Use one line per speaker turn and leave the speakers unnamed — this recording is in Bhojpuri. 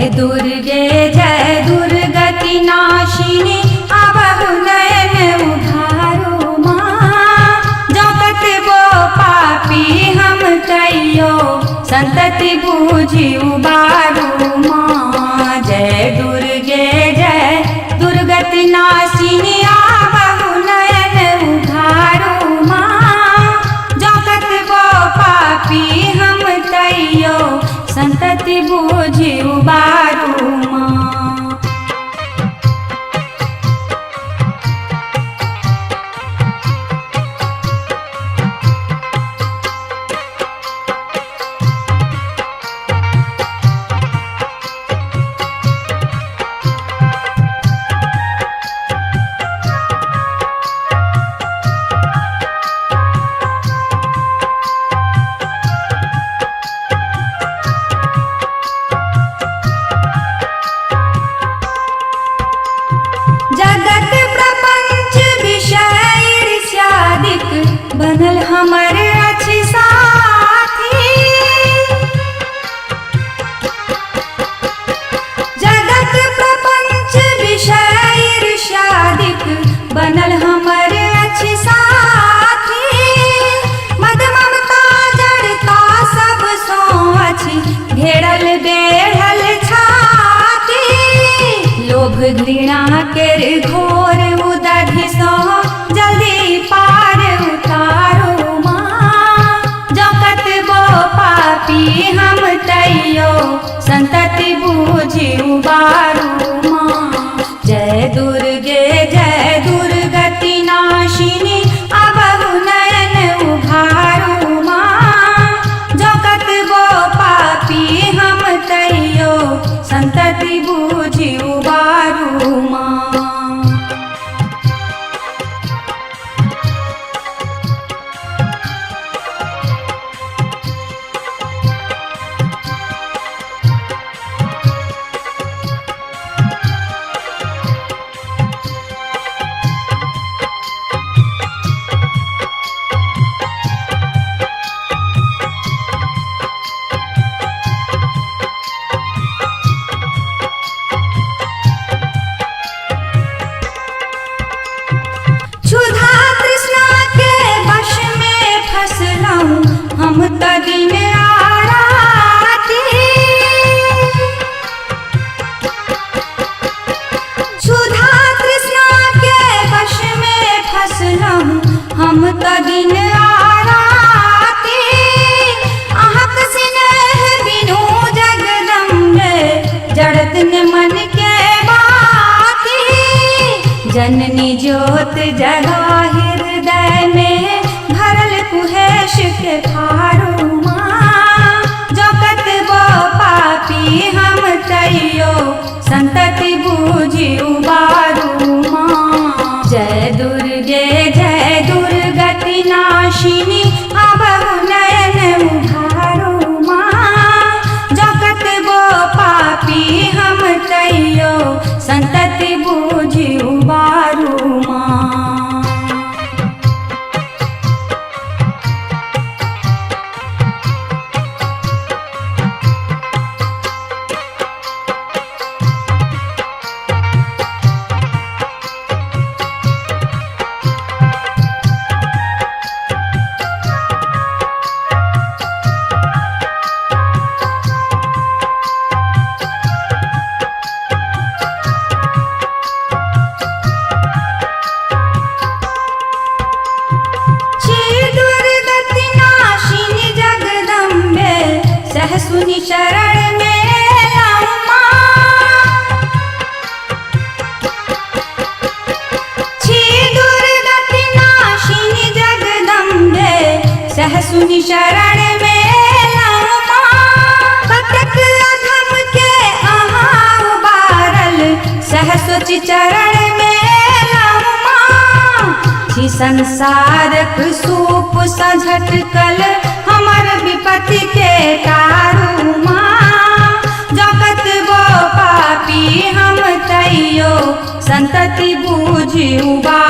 जय दुर्गति नाशिनी आवहु नयन उधारो माँ। जगत वो पापी हम तैयो संतति बूझी उबारू माँ। जय दुर्गति नाशिनी आवहु नयन उधारो माँ। जगत वो पापी हम तैयो संतति बूझी उबारू माँ। जगत प्रपंच विषय ईर्ष्यादिक बनल हमर अछि साथी। जगत प्रपंच विषय ईर्ष्यादिक बनल हमर अछि साथी। मद ममता जड़ता सब सो अछि घेरल बेढ़ल छाती। लोभ घृणा केर घोर उदधि सो जल्दी पार उतारो माँ। जगत वो पापी हम तैयो संतति बूझी उबारू माँ। जय दुर्गति नाशिनी आवहु नयन उघारो माँ। जगत वो पापी हम तैयो संतति बूझी उबारू माँ। क्षुधा तृष्णा के वश में फसलऊं हम त दिन आराती। क्षुधा तृष्णा के वश में फसलऊं हम त दिन आराती। अहक स्नेह बिनु जगदम्बे जड़त न मन के बाती। जननी ज्योत जगा हृदय में भरल कुहेश के खारो माँ। जगत वो पापी हम तैयो संतति बूझी उबारू माँ। जय दुर्गति नाशिनी आवहु नयन उघारो माँ। जगत वो पापी हम तैयो संतति बूझी उबारू माँ। सुनी शरण में लाऊं माँ। छी दुर्गति नाशिनी जगदम्बे सह सुनी शरण में लाऊं माँ। कतक अधम के अहाँ उबारल सह सोचि चरण में लाऊं माँ। छी संसारक सूप सा झटकल हमर विपत्ति के तारू माँ। जगत वो पापी हम तैयो संतति बूझी उबारू